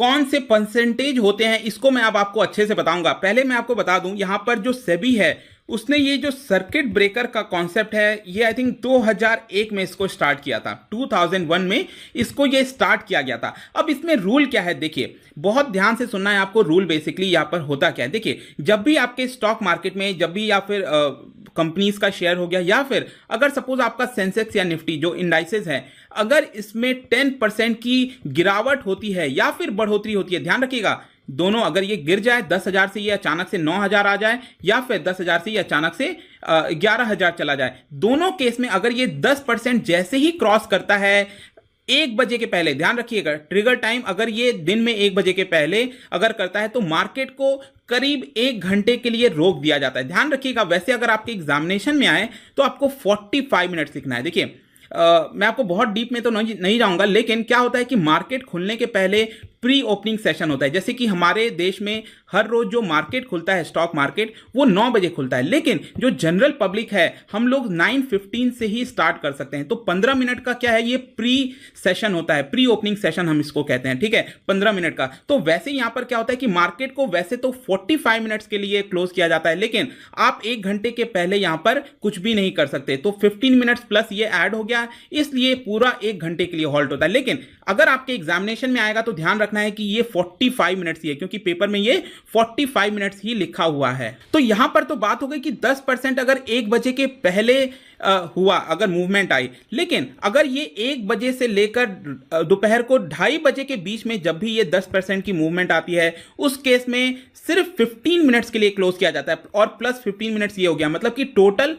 कौन से परसेंटेज होते हैं इसको मैं अब आपको अच्छे से बताऊंगा। पहले मैं आपको बता दूं, यहां पर जो सेबी है उसने ये जो सर्किट ब्रेकर का कॉन्सेप्ट है ये आई थिंक 2001 में इसको स्टार्ट किया था। 2001 में इसको ये स्टार्ट किया गया था। अब इसमें रूल क्या है देखिए, बहुत ध्यान से सुनना है आपको। रूल बेसिकली यहाँ पर होता क्या है देखिए, जब भी आपके स्टॉक मार्केट में जब भी या फिर कंपनीज का शेयर हो गया या फिर अगर सपोज आपका सेंसेक्स या निफ्टी जो इंडाइसेस है, अगर इसमें 10% की गिरावट होती है या फिर बढ़ोतरी होती है, ध्यान रखिएगा दोनों, अगर ये गिर जाए 10,000 से ये अचानक से 9,000 आ जाए या फिर 10,000 से ये अचानक से 11,000 चला जाए, दोनों केस में अगर ये 10% जैसे ही क्रॉस करता है 1 बजे के पहले, ध्यान रखिएगा ट्रिगर टाइम अगर ये दिन में 1 बजे के पहले अगर करता है तो मार्केट को करीब 1 घंटे के लिए रोक दिया जाता है। ध्यान रखिएगा, वैसे अगर आपके एग्जामिनेशन में आए तो आपको 45 मिनट्स लिखना है। देखिए मैं आपको बहुत डीप में तो नहीं जाऊंगा, लेकिन क्या होता है कि मार्केट खुलने के पहले प्री ओपनिंग सेशन होता है। जैसे कि हमारे देश में हर रोज जो मार्केट खुलता है स्टॉक मार्केट वो 9 बजे खुलता है, लेकिन जो जनरल पब्लिक है हम लोग 9:15 से ही स्टार्ट कर सकते हैं। तो 15 मिनट का क्या है, ये प्री सेशन होता है, प्री ओपनिंग सेशन हम इसको कहते हैं, ठीक है, 15 मिनट का। तो वैसे यहां पर क्या होता है कि मार्केट को वैसे तो 45 मिनट्स के लिए क्लोज किया जाता है, लेकिन आप 1 घंटे के पहले यहां पर कुछ भी नहीं कर सकते। तो 15 मिनट्स प्लस ये ऐड हो गया, इसलिए पूरा 1 घंटे के लिए हॉल्ट होता है। लेकिन अगर आपके एग्जामिनेशन में आएगा तो ध्यान रखना है कि ये 45 मिनट्स ही है, क्योंकि पेपर में ये 45 मिनट्स ही लिखा हुआ है। तो यहां पर तो बात हो गई कि 10% अगर 1 बजे के पहले हुआ, अगर मूवमेंट आई, लेकिन अगर ये 1 बजे से लेकर दोपहर को 2:30 बजे के बीच में जब भी ये 10% की मूवमेंट आती है, उस केस में सिर्फ 15 मिनट्स के लिए क्लोज किया जाता है, और प्लस 15 मिनट्स ये हो गया, मतलब कि टोटल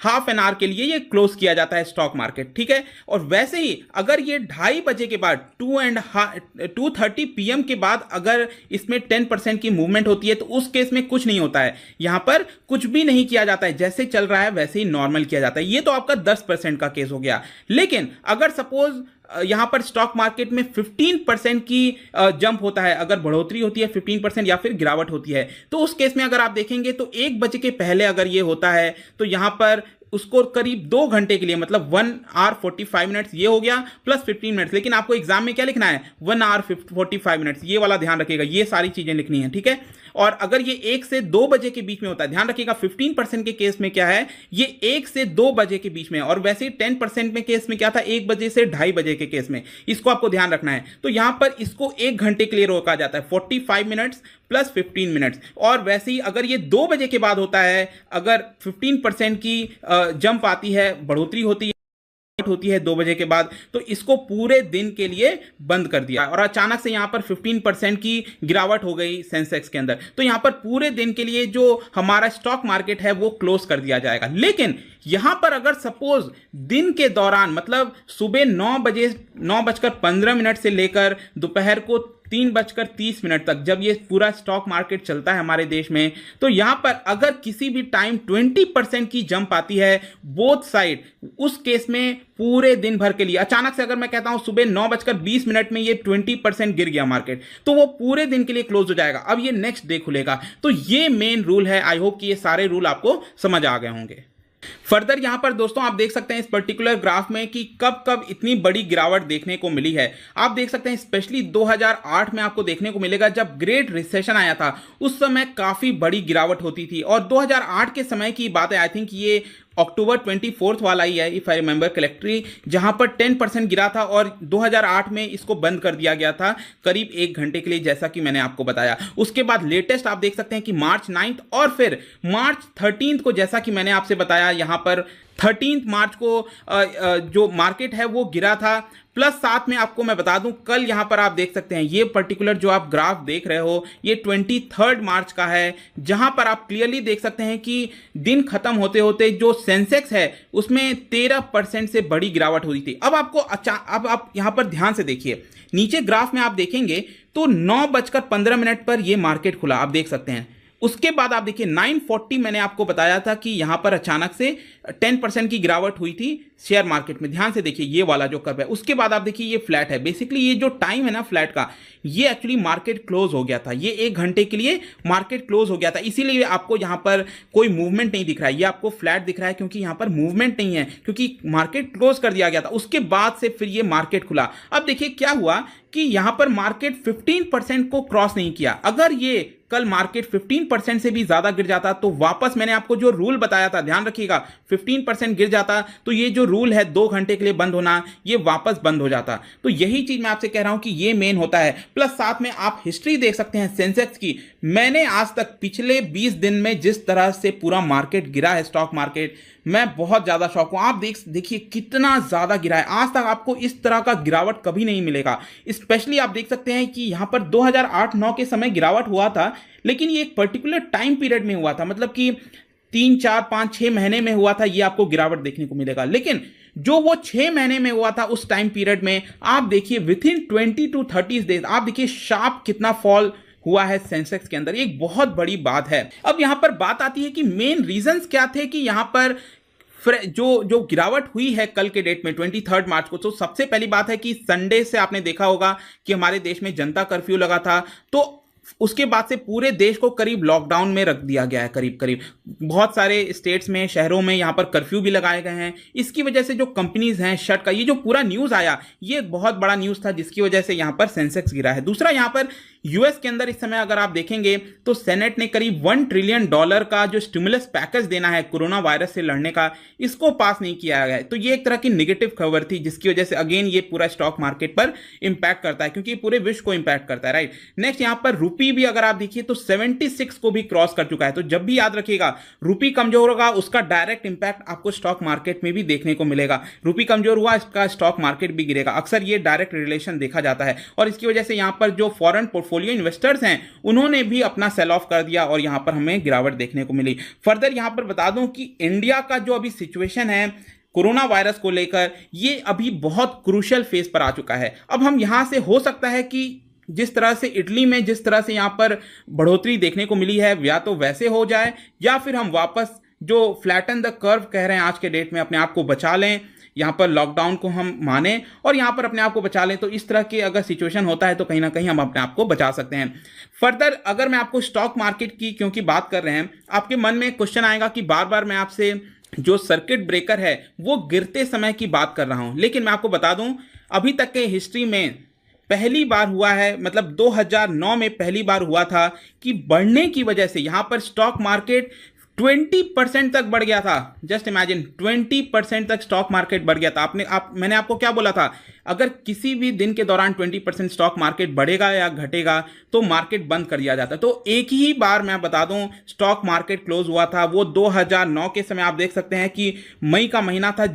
हाफ एन आवर के लिए ये क्लोज किया जाता है स्टॉक मार्केट, ठीक है। और वैसे ही अगर ये 2:30 बजे के बाद 2:30 PM के बाद अगर इसमें 10% की मूवमेंट होती है तो उस केस में कुछ नहीं होता है, यहां पर कुछ भी नहीं किया जाता है, जैसे चल रहा है वैसे ही नॉर्मल किया जाता है। ये तो आपका 10% का केस हो गया। लेकिन अगर सपोज यहां पर स्टॉक मार्केट में 15% की जंप होता है, अगर बढ़ोतरी होती है 15% या फिर गिरावट होती है, तो उस केस में अगर आप देखेंगे तो 1 बजे के पहले अगर ये होता है तो यहां पर उसको करीब 2 घंटे के लिए, मतलब 1 आवर 45 मिनट्स ये हो गया प्लस 15 मिनट्स। लेकिन आपको एग्जाम में क्या लिखना है, 1 आवर 45 मिनट्स, ये वाला ध्यान रखिएगा, ये सारी चीजें लिखनी है, ठीक है। और अगर ये 1 से 2 बजे के बीच में होता है, ध्यान रखिएगा 15% के केस में क्या है, ये 1 से 2 बजे के बीच में, और वैसे ही 10% में केस में क्या था, 1 बजे से 2:30 बजे के केस में, इसको आपको ध्यान रखना है। तो यहां पर इसको 1 घंटे के लिए रोका जाता है, 45 मिनट्स प्लस 15 मिनट्स। और वैसे ही अगर ये 2 बजे के बाद होता है, अगर 15% की जंप आती है, बढ़ोतरी होती है 2 बजे के बाद, तो इसको पूरे दिन के लिए बंद कर दिया। और अचानक से यहां पर 15% की गिरावट हो गई सेंसेक्स के अंदर, तो यहां पर पूरे दिन के लिए जो हमारा स्टॉक मार्केट है वो क्लोज कर दिया जाएगा। लेकिन यहां पर अगर सपोज दिन के दौरान, मतलब सुबह 9:15 से लेकर दोपहर को 3:30 तक जब ये पूरा स्टॉक मार्केट चलता है हमारे देश में, तो यहां पर अगर किसी भी टाइम 20% की जंप आती है बोथ साइड, उस केस में पूरे दिन भर के लिए अचानक से, अगर मैं कहता हूं सुबह 9:20 में ये 20% गिर गया मार्केट, तो वो पूरे दिन के लिए क्लोज हो जाएगा। अब ये नेक्स्ट डे खुलेगा। तो ये मेन रूल है। आई होप कि ये सारे रूल आपको समझ आ गए होंगे। फर्दर यहां पर दोस्तों आप देख सकते हैं इस पर्टिकुलर ग्राफ में कि कब कब इतनी बड़ी गिरावट देखने को मिली है। आप देख सकते हैं स्पेशली 2008 में आपको देखने को मिलेगा, जब ग्रेट रिसेशन आया था उस समय काफी बड़ी गिरावट होती थी। और 2008 के समय की बात है, आई थिंक ये अक्टूबर 24 वाला ही है, इफ आई रिमेंबर करेक्टली, जहां पर 10% गिरा था और 2008 में इसको बंद कर दिया गया था करीब 1 घंटे के लिए, जैसा कि मैंने आपको बताया। उसके बाद लेटेस्ट आप देख सकते हैं कि मार्च 9 और फिर मार्च 13 को, जैसा कि मैंने आपसे बताया, यहां पर 13 मार्च को जो मार्केट है वो गिरा था। प्लस साथ में आपको मैं बता दूं, कल यहां पर आप देख सकते हैं ये पर्टिकुलर जो आप ग्राफ देख रहे हो ये 23 मार्च का है, जहां पर आप क्लियरली देख सकते हैं कि दिन खत्म होते होते जो सेंसेक्स है उसमें 13% से बड़ी गिरावट हुई थी। अब आपको अब आप यहां पर ध्यान से देखिए, नीचे ग्राफ में आप देखेंगे तो 9:15 पर यह मार्केट खुला, आप देख सकते हैं। उसके बाद आप देखिए 9:40 मैंने आपको बताया था कि यहां पर अचानक से 10% की गिरावट हुई थी शेयर मार्केट में। ध्यान से देखिए ये वाला जो कर्व है, उसके बाद आप देखिए ये फ्लैट है। बेसिकली ये जो टाइम है ना फ्लैट का, ये एक्चुअली मार्केट क्लोज हो गया था, ये 1 घंटे के लिए मार्केट क्लोज हो गया था, इसीलिए आपको यहां पर कोई मूवमेंट नहीं दिख रहा है, ये आपको फ्लैट दिख रहा है क्योंकि यहां पर मूवमेंट नहीं है, क्योंकि मार्केट क्लोज कर दिया गया था। उसके बाद से फिर ये मार्केट खुला। अब देखिए क्या हुआ कि यहां पर मार्केट 15% को क्रॉस नहीं किया। अगर ये कल मार्केट 15% से भी ज्यादा गिर जाता तो वापस मैंने आपको जो रूल बताया था, ध्यान रखिएगा, 15% गिर जाता तो ये जो रूल है 2 घंटे के लिए बंद होना, ये वापस बंद हो जाता। तो यही चीज मैं आपसे कह रहा हूं कि ये मेन होता है। प्लस साथ में आप हिस्ट्री देख सकते हैं सेंसेक्स की। मैंने आज तक पिछले 20 दिन में जिस तरह से पूरा मार्केट गिरा है, स्टॉक मार्केट, मैं बहुत ज्यादा शॉक हूं। आप देखिए कितना ज्यादा गिरा है। आज तक आपको इस तरह का गिरावट कभी नहीं मिलेगा। स्पेशली आप देख सकते हैं कि यहां पर 2008-9 के समय गिरावट हुआ था, लेकिन ये एक पर्टिकुलर टाइम पीरियड में हुआ था, मतलब कि 3, 4, 5, 6 महीने में हुआ था, ये आपको गिरावट देखने को मिलेगा। लेकिन जो वो 6 महीने में हुआ था उस टाइम पीरियड में आप देखिए विथिन 20 to 30 डेज आप देखिए शार्प कितना फॉल हुआ है सेंसेक्स के अंदर। एक बहुत बड़ी बात है। अब यहां पर बात आती है कि मेन रीजंस क्या थे कि यहां पर जो गिरावट हुई है कल के डेट में 23 मार्च को। तो सबसे पहली बात है कि संडे से आपने देखा होगा कि हमारे देश में जनता कर्फ्यू लगा था, तो उसके बाद से पूरे देश को करीब लॉकडाउन में रख दिया गया है। करीब बहुत सारे स्टेट्स में, शहरों में यहां पर कर्फ्यू भी लगाए गए हैं। इसकी वजह से जो कंपनीज हैं शट का, ये जो पूरा न्यूज आया ये बहुत बड़ा न्यूज था, जिसकी वजह से यहां पर सेंसेक्स गिरा है। दूसरा, यहां पर यूएस के अंदर इस समय अगर आप देखेंगे तो सेनेट ने करीब $1 ट्रिलियन का जो स्टिमुलस पैकेज देना है कोरोना वायरस से लड़ने का, इसको पास नहीं किया गया है। तो ये एक तरह की नेगेटिव खबर थी, जिसकी वजह से अगेन ये पूरा स्टॉक मार्केट पर इंपैक्ट करता है, क्योंकि पूरे विश्व को इंपैक्ट करता है, राइट। नेक्स्ट, यहां पर रूपी भी अगर आप देखिए तो 76 को भी क्रॉस कर चुका है। तो जब भी याद रखिएगा रूपी कमजोर होगा, उसका डायरेक्ट इंपैक्ट आपको स्टॉक मार्केट में भी देखने को मिलेगा। रूपी कमजोर हुआ, इसका स्टॉक मार्केट भी गिरेगा। अक्सर ये डायरेक्ट रिलेशन देखा जाता है, और इसकी वजह से यहां पर जो फॉरेन पोर्टफोलियो इन्वेस्टर्स हैं उन्होंने भी अपना सेल ऑफ कर दिया और यहां पर हमें गिरावट देखने को मिली। फर्दर यहां पर बता दूं कि इंडिया का जो अभी सिचुएशन है कोरोना वायरस को लेकर, ये अभी बहुत क्रूशियल फेज पर आ चुका है। अब हम यहां से हो सकता है कि जिस तरह से इटली में जिस तरह से यहां पर बढ़ोतरी देखने को मिली है, या तो वैसे हो जाए, या फिर हम वापस जो फ्लैटन द कर्व कह रहे हैं आज के डेट में, अपने आप को बचा लें, यहां पर लॉकडाउन को हम माने और यहां पर अपने आप को बचा लें। तो इस तरह की अगर सिचुएशन होता है तो कहीं ना कहीं हम अपने आप को बचा सकते हैं। फर्दर अगर मैं आपको स्टॉक मार्केट की क्योंकि बात कर रहे हैं, आपके मन में क्वेश्चन आएगा कि बार बार मैं आपसे जो सर्किट ब्रेकर है वो गिरते समय की बात कर रहा हूं, लेकिन मैं आपको बता दूं अभी तक के हिस्ट्री में पहली बार हुआ है, मतलब 2009 में पहली बार हुआ था कि बढ़ने की वजह से यहां पर स्टॉक मार्केट 20% तक बढ़ गया था। जस्ट इमेजिन 20% तक स्टॉक मार्केट बढ़ गया था। मैंने आपको क्या बोला था, अगर किसी भी दिन के दौरान 20% स्टॉक मार्केट बढ़ेगा या घटेगा तो मार्केट बंद कर दिया जाता है। तो एक ही बार मैं बता दूं स्टॉक मार्केट क्लोज हुआ था, वो 2009 के समय आप देख सकते हैं कि मई का महीना था,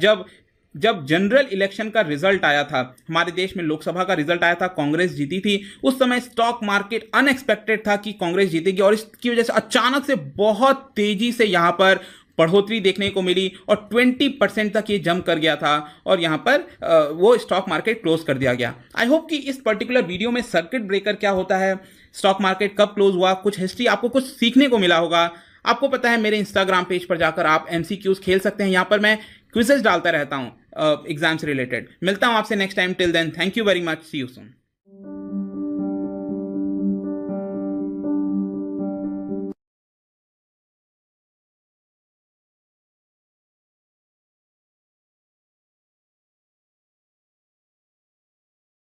जब जनरल इलेक्शन का रिजल्ट आया था, हमारे देश में लोकसभा का रिजल्ट आया था, कांग्रेस जीती थी। उस समय स्टॉक मार्केट अनएक्सपेक्टेड था कि कांग्रेस जीतेगी, और इसकी वजह से अचानक से बहुत तेजी से यहां पर बढ़ोतरी देखने को मिली और 20% तक ये जंप कर गया था, और यहां पर वो स्टॉक मार्केट क्लोज कर दिया गया। आई होप कि इस पर्टिकुलर वीडियो में सर्किट ब्रेकर क्या होता है, स्टॉक मार्केट कब क्लोज हुआ, कुछ हिस्ट्री आपको कुछ सीखने को मिला होगा। आपको पता है मेरे इंस्टाग्राम पेज पर जाकर आप MCQs खेल सकते हैं, यहां पर मैं क्विजेस डालता रहता हूं एग्जाम से रिलेटेड। मिलता हूं आपसे next time, till then thank you very much, see you soon.